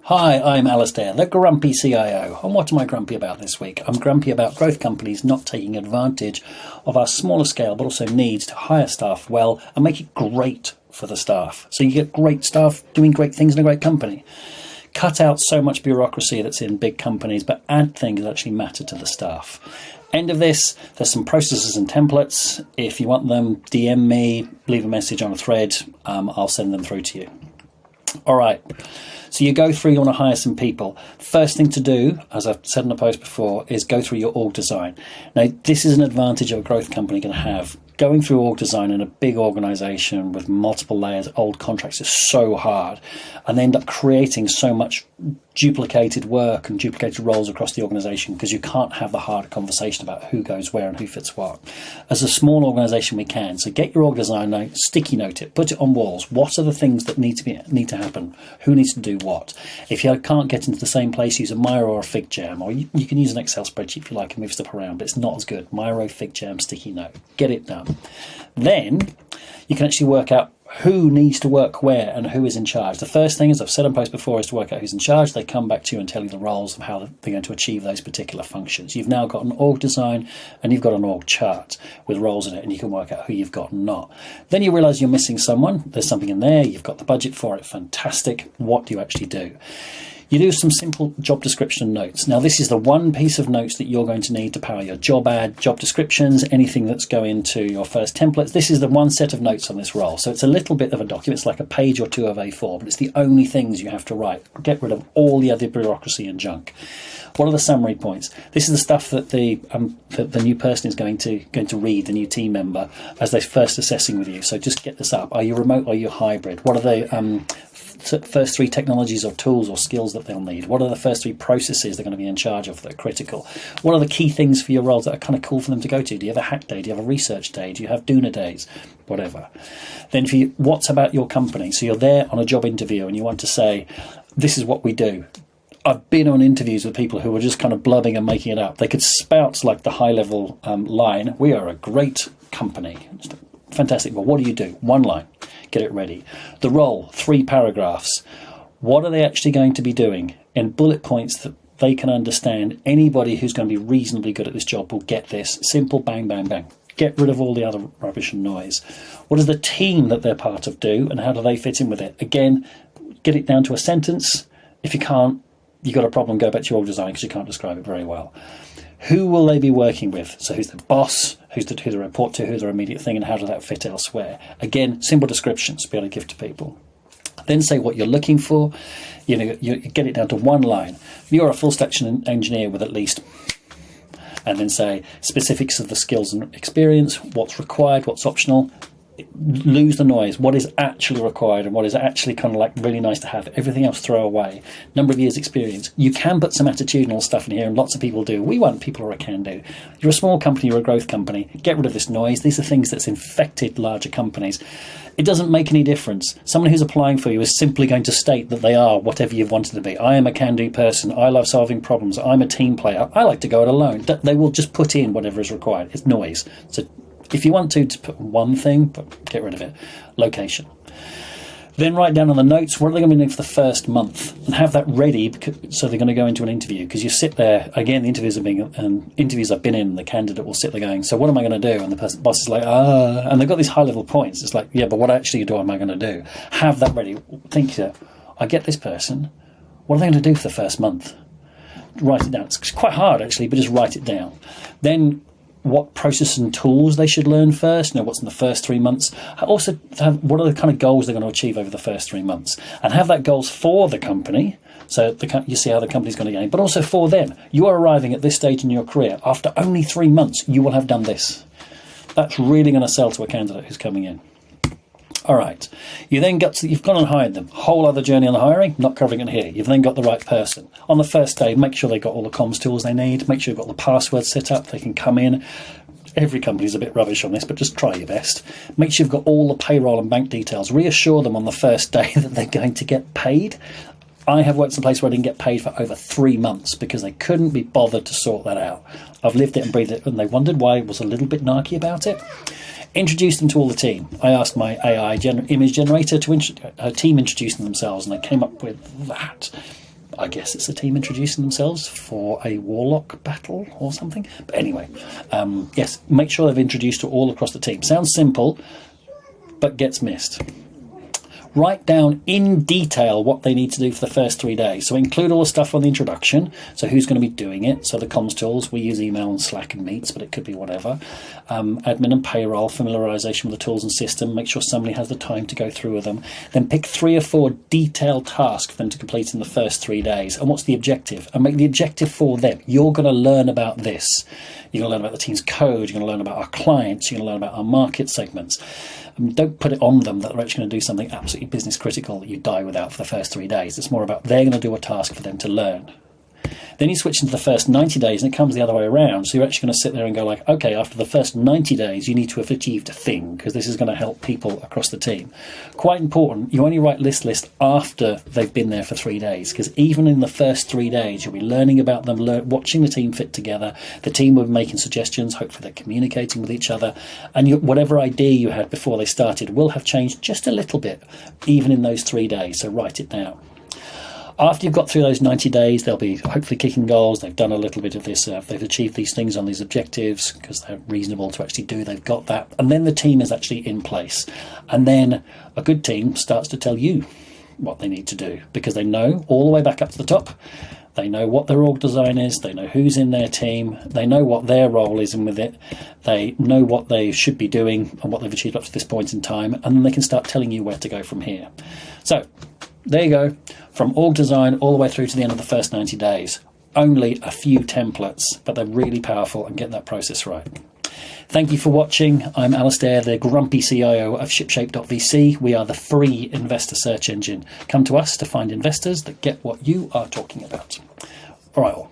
Hi, I'm Alistair, the grumpy CIO. And what am I grumpy about this week? I'm grumpy about growth companies not taking advantage of our smaller scale, but also needs to hire staff well and make it great for the staff. So you get great staff doing great things in a great company. Cut out so much bureaucracy that's in big companies, but add things that actually matter to the staff. End of this, there's some processes and templates. If you want them, DM me, leave a message on a thread. I'll send them through to you. All right. So you go through, you want to hire some people. First thing to do, as I've said in the post before, is go through your org design. Now, this is an advantage a growth company can have. Going through org design in a big organization with multiple layers, old contracts is so hard, and they end up creating so much duplicated work and duplicated roles across the organization because you can't have the hard conversation about who goes where and who fits what. As a small organization, we can. So get your org design note, sticky note it, put it on walls. What are the things that need to happen? Who needs to do what? If you can't get into the same place, use a Miro or a FigJam, or you can use an Excel spreadsheet if you like and move stuff around, but it's not as good. Miro, FigJam, sticky note. Get it done. Then you can actually work out who needs to work where and who is in charge. The first thing, as I've said on post before, is to work out who's in charge. They come back to you and tell you the roles of how they're going to achieve those particular functions. You've now got an org design and you've got an org chart with roles in it, and you can work out who you've got and not. Then you realise you're missing someone. There's something in there. You've got the budget for it. Fantastic. What do you actually do? You do some simple job description notes. Now, this is the one piece of notes that you're going to need to power your job ad, job descriptions, anything that's going to your first templates. This is the one set of notes on this role. So it's a little bit of a document. It's like a page or two of A4, but it's the only things you have to write. Get rid of all the other bureaucracy and junk. What are the summary points? This is the stuff that the new person is going to read, the new team member, as they're first assessing with you. So just get this up. Are you remote? Are you hybrid? What are the first three technologies or tools or skills that they'll need? What are the first three processes they're going to be in charge of that are critical? What are the key things for your roles that are kind of cool for them to go to? Do you have a hack day? Do you have a research day? Do you have doona days? Whatever. Then for you, what's about your company? So you're there on a job interview and you want to say, this is what we do. I've been on interviews with people who were just kind of blubbing and making it up. They could spout like the high-level line, we are a great company. Fantastic. Well, what do you do? One line. Get it ready. The role, 3 paragraphs. What are they actually going to be doing in bullet points that they can understand? Anybody who's going to be reasonably good at this job will get this. Simple, bang, bang, bang. Get rid of all the other rubbish and noise. What does the team that they're part of do, and how do they fit in with it? Again, get it down to a sentence. If you can't, you've got a problem, go back to your old design because you can't describe it very well. Who will they be working with? So who's the boss, who they report to, who's their immediate thing, and how does that fit elsewhere? Again, simple descriptions to be able to give to people. Then say what you're looking for. You get it down to one line. You're a full stack engineer with at least, and then say specifics of the skills and experience, what's required, what's optional. Lose the noise. What is actually required and what is actually kind of like really nice to have. Everything else throw away. Number of years experience. You can put some attitudinal stuff in here, and lots of people do. We want people, or a can do. You're a small company, you're a growth company. Get rid of this noise. These are things that's infected larger companies. It doesn't make any difference. Someone who's applying for you is simply going to state that they are whatever you've wanted to be. I am a can-do person. I love solving problems. I'm a team player. I like to go it alone. They will just put in whatever is required. It's noise. So if you want to put one thing, but get rid of it. Location. Then write down on the notes, what are they going to be doing for the first month? And have that ready, so they're going to go into an interview. Because you sit there, again, the interviews I've been in, the candidate will sit there going, so what am I going to do? And the boss is like, and they've got these high-level points. It's like, yeah, but what actually am I going to do? Have that ready. Think, I get this person. What are they going to do for the first month? Write it down. It's quite hard, actually, but just write it down. Then what process and tools they should learn first, what's in the first 3 months. Also, what are the kind of goals they're going to achieve over the first 3 months. And have that goals for the company, so you see how the company's going to gain, but also for them. You are arriving at this stage in your career. After only 3 months, you will have done this. That's really going to sell to a candidate who's coming in. All right. You've gone and hired them. Whole other journey on the hiring, not covering it here. You've then got the right person. On the first day, make sure they've got all the comms tools they need. Make sure you've got the passwords set up. They can come in. Every company's a bit rubbish on this, but just try your best. Make sure you've got all the payroll and bank details. Reassure them on the first day that they're going to get paid. I have worked in a place where I didn't get paid for over 3 months because they couldn't be bothered to sort that out. I've lived it and breathed it, and they wondered why I was a little bit narky about it. Introduce them to all the team. I asked my AI image generator to her team introducing themselves, and they came up with that. I guess it's the team introducing themselves for a warlock battle or something. But anyway, yes, make sure they've introduced to all across the team. Sounds simple, but gets missed. Write down in detail what they need to do for the first 3 days. So include all the stuff on the introduction. So who's going to be doing it? So the comms tools, we use email and Slack and Meets, but it could be whatever. Admin and payroll, familiarization with the tools and system. Make sure somebody has the time to go through with them. Then pick 3 or 4 detailed tasks for them to complete in the first 3 days. And what's the objective? And make the objective for them. You're going to learn about this. You're going to learn about the team's code. You're going to learn about our clients. You're going to learn about our market segments. Don't put it on them that they're actually going to do something absolutely business critical that you die without for the first 3 days. It's more about they're going to do a task for them to learn. Then you switch into the first 90 days and it comes the other way around. So you're actually going to sit there and go like, okay, after the first 90 days, you need to have achieved a thing because this is going to help people across the team. Quite important, you only write list after they've been there for 3 days because even in the first 3 days, you'll be learning about them, watching the team fit together. The team will be making suggestions. Hopefully they're communicating with each other. And whatever idea you had before they started will have changed just a little bit, even in those 3 days. So write it down. After you've got through those 90 days, they'll be hopefully kicking goals. They've done a little bit of this. They've achieved these things on these objectives because they're reasonable to actually do. They've got that. And then the team is actually in place. And then a good team starts to tell you what they need to do because they know all the way back up to the top. They know what their org design is. They know who's in their team. They know what their role is in with it. They know what they should be doing and what they've achieved up to this point in time. And then they can start telling you where to go from here. So there you go. From org design all the way through to the end of the first 90 days. Only a few templates, but they're really powerful and get that process right. Thank you for watching. I'm Alistair, the grumpy CIO of ShipShape.vc. We are the free investor search engine. Come to us to find investors that get what you are talking about. All right, all.